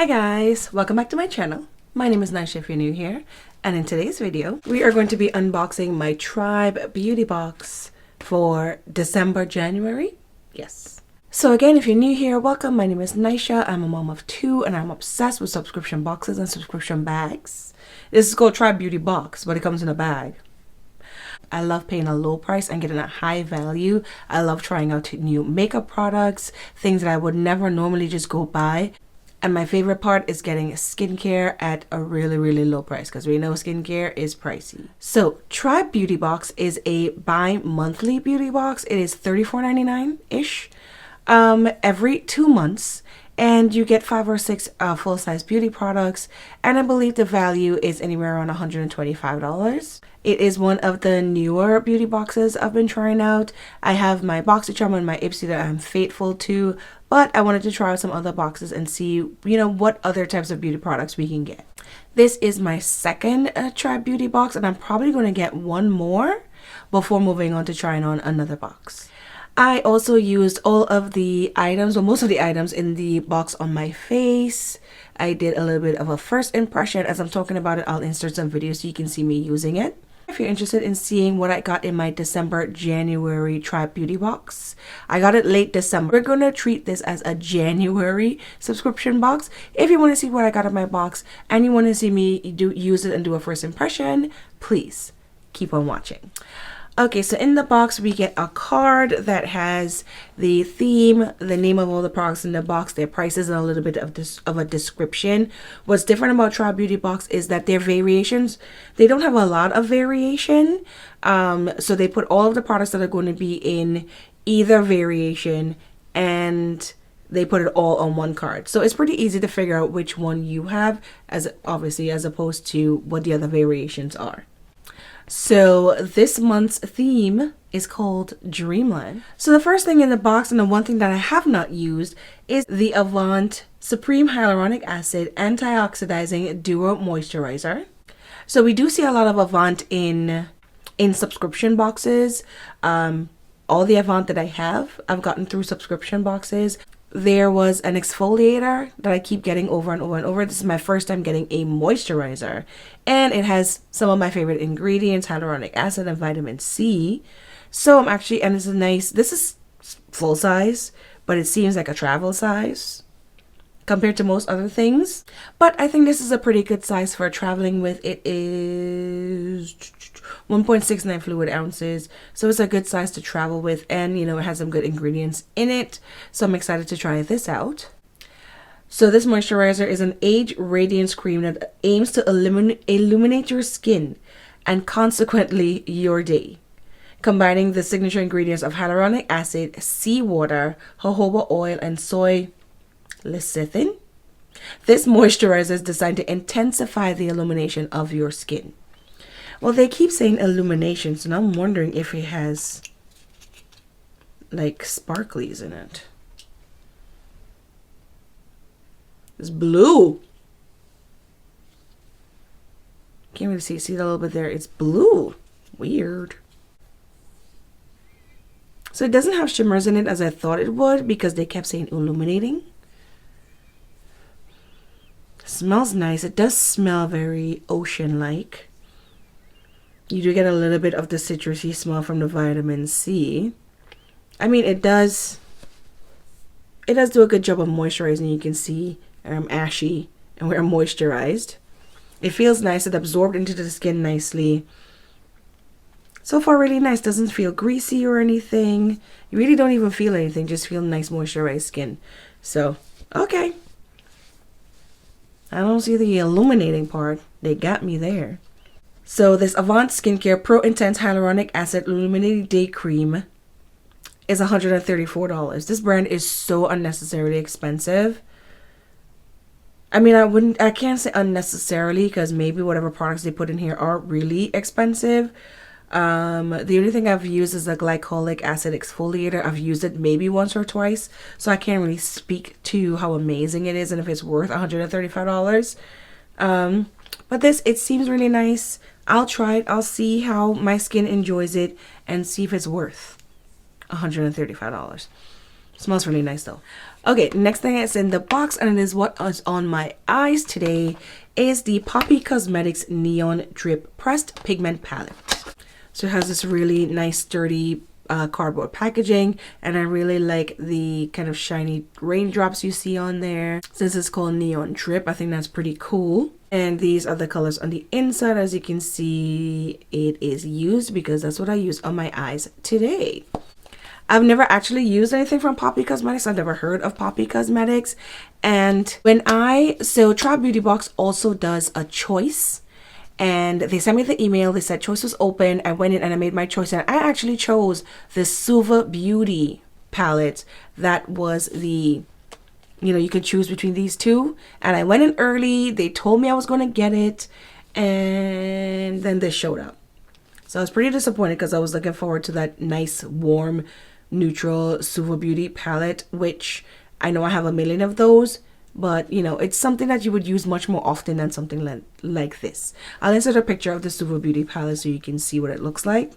Hi guys, welcome back to my channel. My name is Naisha if you're new here, and in today's video we are going to be unboxing my Tribe beauty box for January. Yes. So again, if you're new here, welcome. My name is Naisha. I'm a mom of 2 and I'm obsessed with subscription boxes and subscription bags. This is called Tribe Beauty Box, but it comes in a bag. I love paying a low price and getting a high value. I love trying out new makeup products, things that I would never normally just go buy. And my favorite part is getting skincare at a really low price, because we know skincare is pricey. So Tribe Beauty Box is a bi-monthly beauty box. It is $34.99-ish every 2 months. And you get 5 or 6 full-size beauty products. And I believe the value is anywhere around $125. It is one of the newer beauty boxes I've been trying out. I have my BoxyCharm and my Ipsy that I'm faithful to, but I wanted to try out some other boxes and see, what other types of beauty products we can get. This is my second Tribe Beauty box, and I'm probably going to get one more before moving on to trying on another box. I also used all of the items, most of the items in the box on my face. I did a little bit of a first impression. As I'm talking about it, I'll insert some videos so you can see me using it. If you're interested in seeing what I got in my January Tribe Beauty box, I got it late December. We're going to treat this as a January subscription box. If you want to see what I got in my box and you want to see me use it and do a first impression, please keep on watching. Okay, so in the box we get a card that has the theme, the name of all the products in the box, their prices, and a little bit of a description. What's different about Tribe Beauty Box is that their variations, they don't have a lot of variation. So they put all of the products that are going to be in either variation, and they put it all on one card. So it's pretty easy to figure out which one you have, as opposed to what the other variations are. So this month's theme is called Dreamland. So the first thing in the box, and the one thing that I have not used, is the Avant Supreme Hyaluronic Acid Antioxidizing Duo Moisturizer. So we do see a lot of Avant in subscription boxes. All the Avant that I have, I've gotten through subscription boxes. There was an exfoliator that I keep getting over and over and over. This is my first time getting a moisturizer, and it has some of my favorite ingredients, hyaluronic acid and vitamin C. So I'm actually, and it's a nice, this is full size, but it seems like a travel size compared to most other things. But I think this is a pretty good size for traveling with. It is 1.69 fluid ounces, so it's a good size to travel with, and it has some good ingredients in it, so I'm excited to try this out. So this moisturizer is an age radiance cream that aims to illuminate your skin and consequently your day, combining the signature ingredients of hyaluronic acid, seawater, jojoba oil, and soy lecithin. This moisturizer is designed to intensify the illumination of your skin. Well, they keep saying illumination, so now I'm wondering if it has like sparklies in it. It's blue. Can't really see that a little bit there. It's blue. Weird. So it doesn't have shimmers in it as I thought it would, because they kept saying illuminating. Smells nice. It does smell very ocean-like. You do get a little bit of the citrusy smell from the vitamin C. I mean, it does do a good job of moisturizing. You can see I'm ashy and we're moisturized. It feels nice. It absorbed into the skin nicely. So far, really nice. Doesn't feel greasy or anything. You really don't even feel anything. Just feel nice moisturized skin. So, okay. I don't see the illuminating part. They got me there. So this Avant Skincare Pro Intense Hyaluronic Acid Illuminating Day Cream is $134. This brand is so unnecessarily expensive. I mean, I can't say unnecessarily, because maybe whatever products they put in here are really expensive. The only thing I've used is a glycolic acid exfoliator. I've used it maybe once or twice, so I can't really speak to how amazing it is and if it's worth $135. But this, it seems really nice. I'll try it. I'll see how my skin enjoys it and see if it's worth $135. Smells really nice though. Okay, next thing is in the box, and it is what is on my eyes today, is the Poppy Cosmetics Neon Drip Pressed Pigment Palette. So it has this really nice sturdy cardboard packaging, and I really like the kind of shiny raindrops you see on there. Since it's called Neon Drip, I think that's pretty cool. And these are the colors on the inside. As you can see, it is used because that's what I use on my eyes today. I've never actually used anything from Poppy Cosmetics. I've never heard of Poppy Cosmetics. And so Tribe Beauty Box also does a choice. And they sent me the email. They said choice was open. I went in and I made my choice. And I actually chose the Suva Beauty palette. That was the, you can choose between these two. And I went in early. They told me I was going to get it. And then this showed up. So I was pretty disappointed because I was looking forward to that nice, warm, neutral Suva Beauty palette, which I know I have a million of those, but it's something that you would use much more often than something like this. I'll insert a picture of the Suva Beauty palette so you can see what it looks like.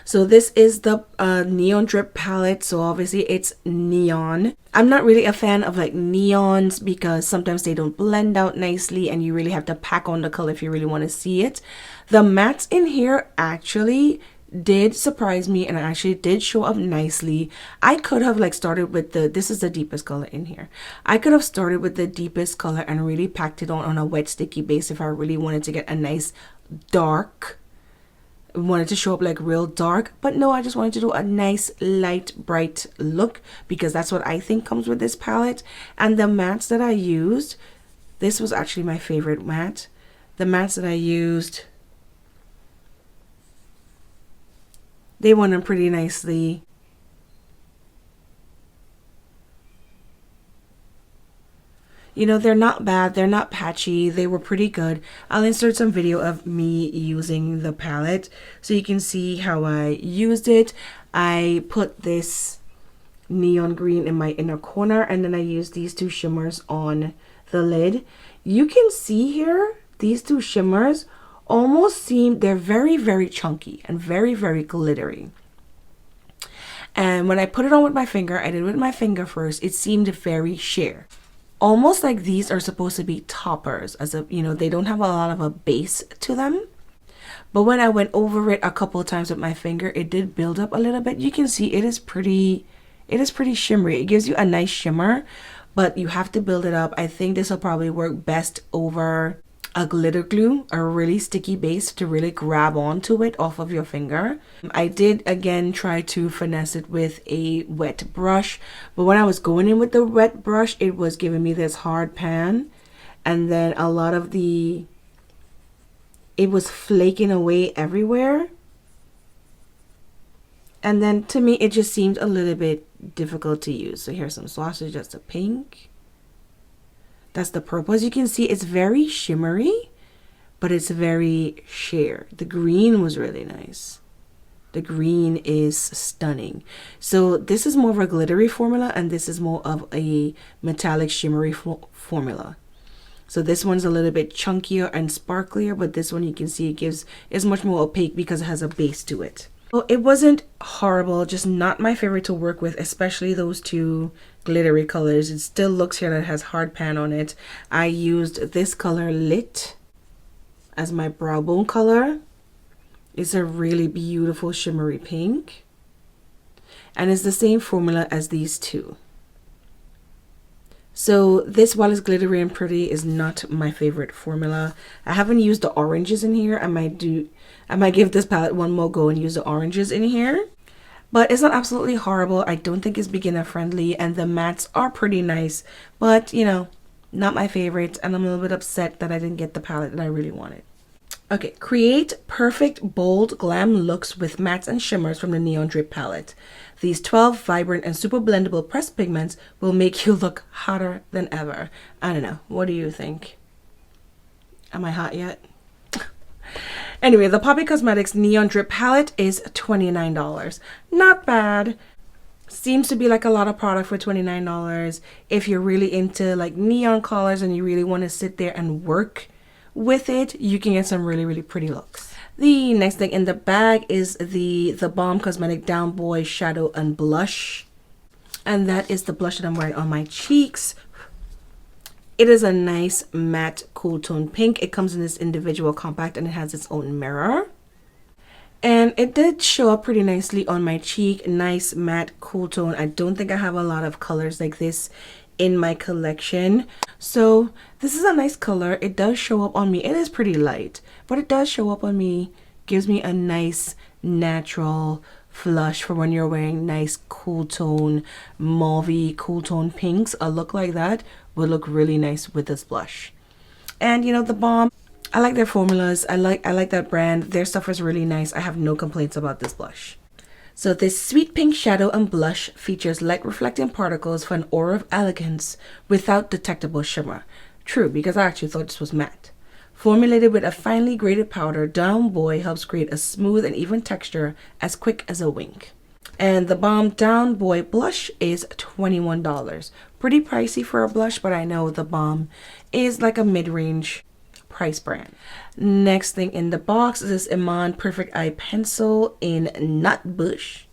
So this is the Neon Drip palette. So obviously it's neon. I'm not really a fan of like neons because sometimes they don't blend out nicely and you really have to pack on the color if you really want to see it. The mattes in here actually did surprise me and actually did show up nicely. I could have like started with this is the deepest color in here. I could have started with the deepest color and really packed it on a wet sticky base if I really wanted to get a nice dark, wanted to show up like real dark, but no, I just wanted to do a nice light bright look because that's what I think comes with this palette. And the mattes that I used, this was actually my favorite matte. The mattes that I used, they went on pretty nicely. They're not bad, they're not patchy, they were pretty good. I'll insert some video of me using the palette so you can see how I used it. I put this neon green in my inner corner and then I used these two shimmers on the lid. You can see here, these two shimmers almost they're very, very chunky and very, very glittery. And when I put it on with my finger, I did it with my finger first, it seemed very sheer. Almost like these are supposed to be toppers, they don't have a lot of a base to them. But when I went over it a couple of times with my finger, it did build up a little bit. You can see it is pretty shimmery. It gives you a nice shimmer, but you have to build it up. I think this will probably work best over a glitter glue, a really sticky base to really grab onto it off of your finger. I did again try to finesse it with a wet brush, but when I was going in with the wet brush, it was giving me this hard pan, and then a lot of it was flaking away everywhere. And then to me, it just seemed a little bit difficult to use. So here's some swatches, just a pink. That's the purple. As you can see, it's very shimmery, but it's very sheer. The green was really nice. The green is stunning. So this is more of a glittery formula, and this is more of a metallic shimmery formula. So this one's a little bit chunkier and sparklier, but this one you can see is much more opaque because it has a base to it. Well, it wasn't horrible, just not my favorite to work with, especially those two glittery colors. It still looks here that it has hard pan on it. I used this color Lit as my brow bone color. It's a really beautiful shimmery pink. And it's the same formula as these two. So this, while it's glittery and pretty, is not my favorite formula. I haven't used the oranges in here. I might give this palette one more go and use the oranges in here. But it's not absolutely horrible. I don't think it's beginner friendly, and the mattes are pretty nice, but not my favorite, and I'm a little bit upset that I didn't get the palette that I really wanted. Okay, create perfect, bold, glam looks with mattes and shimmers from the Neon Drip palette. These 12 vibrant and super blendable pressed pigments will make you look hotter than ever. I don't know. What do you think? Am I hot yet? Anyway, the Poppy Cosmetics Neon Drip palette is $29. Not bad. Seems to be like a lot of product for $29. If you're really into like neon colors and you really want to sit there and work with it, you can get some really, really pretty looks. The next thing in the bag is the Balm Cosmetic Down Boy Shadow and Blush And that is the blush that I'm wearing on my cheeks. It is a nice matte cool tone pink. It comes in this individual compact and it has its own mirror. And it did show up pretty nicely on my cheek. Nice matte cool tone. I don't think I have a lot of colors like this in my collection. So this is a nice color. It does show up on me. It is pretty light, but it does show up on me. Gives me a nice natural flush for when you're wearing nice cool tone, mauvey cool tone pinks. A look like that would look really nice with this blush. And you know, the Balm, I like their formulas. I like that brand. Their stuff is really nice. I have no complaints about this blush. So this sweet pink shadow and blush features light reflecting particles for an aura of elegance without detectable shimmer. True, because I actually thought this was matte. Formulated with a finely grated powder, Down Boy helps create a smooth and even texture as quick as a wink. And the Balm Down Boy blush is $21. Pretty pricey for a blush, but I know the Balm is like a mid-range price brand. Next thing in the box is this Iman Perfect Eye Pencil in Nut Bush.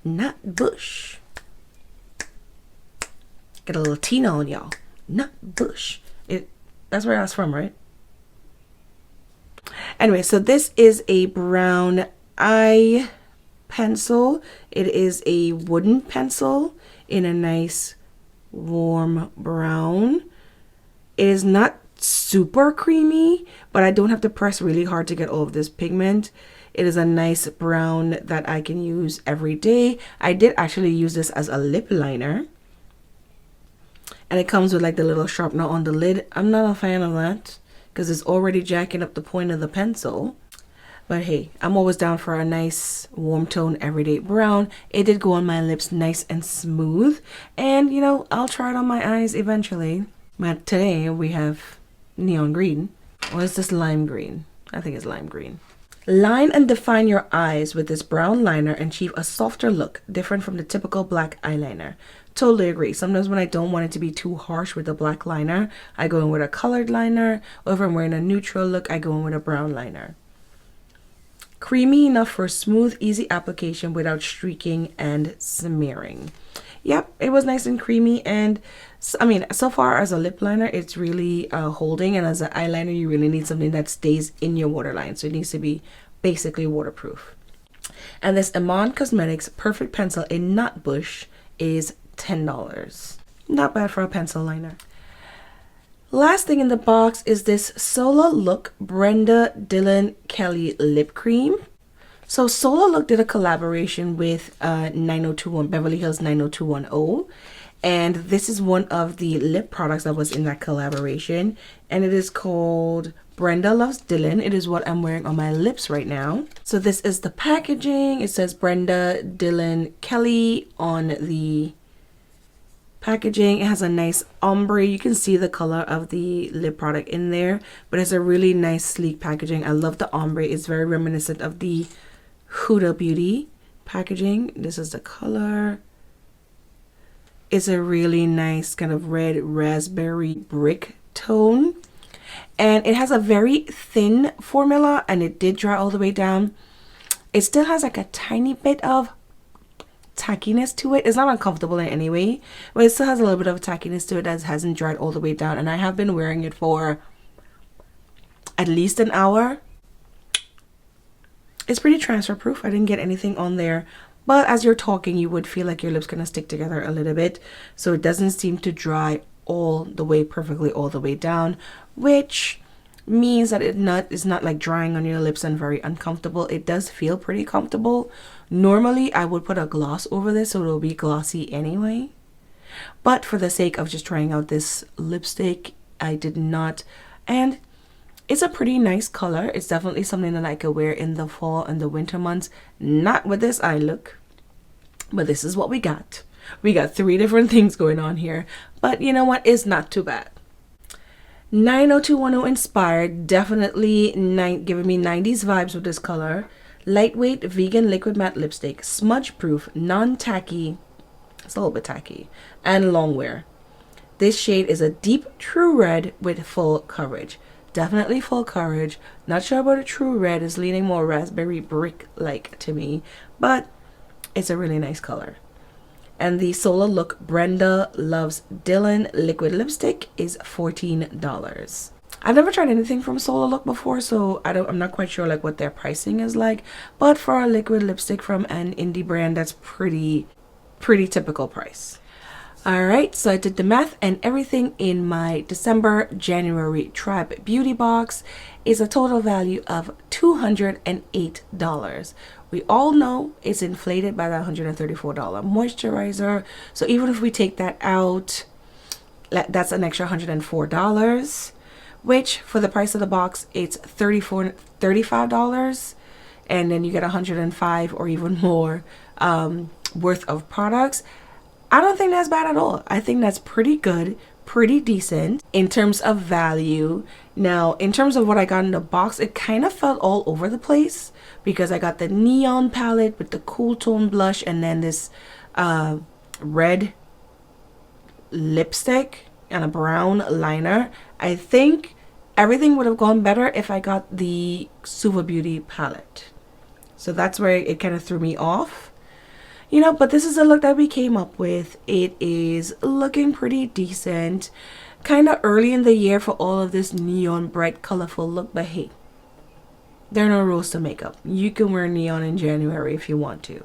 Nut Bush. Get a little Tina on y'all. Nut Bush. That's where I was from, right? Anyway, so this is a brown eye pencil. It is a wooden pencil in a nice warm brown. It is not super creamy, but I don't have to press really hard to get all of this pigment. It is a nice brown that I can use every day. I did actually use this as a lip liner, and it comes with like the little sharpener on the lid. I'm not a fan of that because it's already jacking up the point of the pencil, but hey, I'm always down for a nice warm tone everyday brown. It did go on my lips nice and smooth, and you know, I'll try it on my eyes eventually. But today we have neon green. Or is this lime green? I think it's lime green. Line and define your eyes with this brown liner and achieve a softer look, different from the typical black eyeliner. Totally agree. Sometimes when I don't want it to be too harsh with the black liner, I go in with a colored liner, or if I'm wearing a neutral look, I go in with a brown liner. Creamy enough for smooth, easy application without streaking and smearing. Yep, it was nice and creamy, and I mean, so far as a lip liner, it's really holding, and as an eyeliner, you really need something that stays in your waterline, so it needs to be basically waterproof. And this Iman Cosmetics Perfect Pencil in Nut Bush is $10. Not bad for a pencil liner. Last thing in the box is this Sola Look Brenda Dylan Kelly Lip Cream. So Sola Look did a collaboration with 9021 Beverly Hills 90210, and this is one of the lip products that was in that collaboration, and it is called Brenda Loves Dylan. It is what I'm wearing on my lips right now. So this is the packaging. It says Brenda Dylan Kelly on the packaging. It has a nice ombre. You can see the color of the lip product in there, but it's a really nice sleek packaging. I love the ombre. It's very reminiscent of the Huda Beauty packaging. This is the color. It's a really nice kind of red raspberry brick tone, and it has a very thin formula, and it did dry all the way down. It still has like a tiny bit of tackiness to it. It's not uncomfortable in any way, but it still has a little bit of tackiness to it that hasn't dried all the way down, and I have been wearing it for at least an hour. It's pretty transfer proof. I didn't get anything on there, but as you're talking, you would feel like your lips gonna stick together a little bit, so it doesn't seem to dry all the way perfectly all the way down, which means that it's not like drying on your lips and very uncomfortable. It does feel pretty comfortable. Normally I would put a gloss over this so it'll be glossy anyway, but for the sake of just trying out this lipstick, I did not. And it's a pretty nice color. It's definitely something that I could wear in the fall and the winter months. Not with this eye look, but this is what we got. We got 3 different things going on here, but you know what? It's not too bad. 90210 inspired, definitely giving me 90s vibes with this color. Lightweight vegan liquid matte lipstick, smudge proof, non-tacky, it's a little bit tacky, and long wear. This shade is a deep true red with full coverage. Definitely full coverage. Not sure about a true red. It's leaning more raspberry brick like to me, but it's a really nice color. And the Solar Look Brenda Loves Dylan liquid lipstick is $14. I've never tried anything from Solar Look before, so I'm not quite sure like what their pricing is like. But for a liquid lipstick from an indie brand, that's pretty typical price. Alright, so I did the math, and everything in my December January Tribe Beauty box is a total value of $208. We all know it's inflated by that $134 moisturizer, so even if we take that out, that's an extra $104, which for the price of the box it's $35, and then you get $105 or even more worth of products. I don't think that's bad at all. I think that's pretty good, pretty decent in terms of value. Now, in terms of what I got in the box, it kind of felt all over the place because I got the neon palette with the cool tone blush and then this red lipstick and a brown liner. I think everything would have gone better if I got the Suva Beauty palette. So that's where it kind of threw me off. You know, but this is the look that we came up with. It is looking pretty decent. Kind of early in the year for all of this neon, bright, colorful look. But hey, there are no rules to makeup. You can wear neon in January if you want to.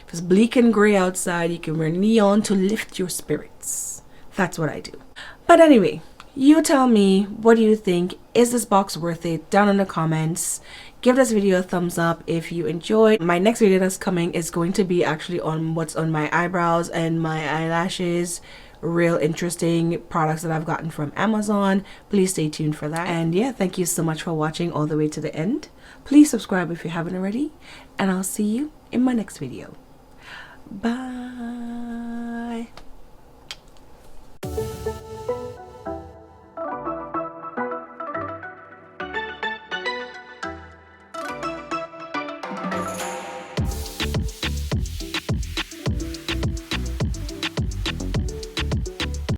If it's bleak and gray outside, you can wear neon to lift your spirits. That's what I do. But anyway, you tell me, what do you think? Is this box worth it? Down in the comments. Give this video a thumbs up if you enjoyed. My next video that's coming is going to be actually on what's on my eyebrows and my eyelashes. Real interesting products that I've gotten from Amazon. Please stay tuned for that. And yeah, thank you so much for watching all the way to the end. Please subscribe if you haven't already. And I'll see you in my next video. Bye.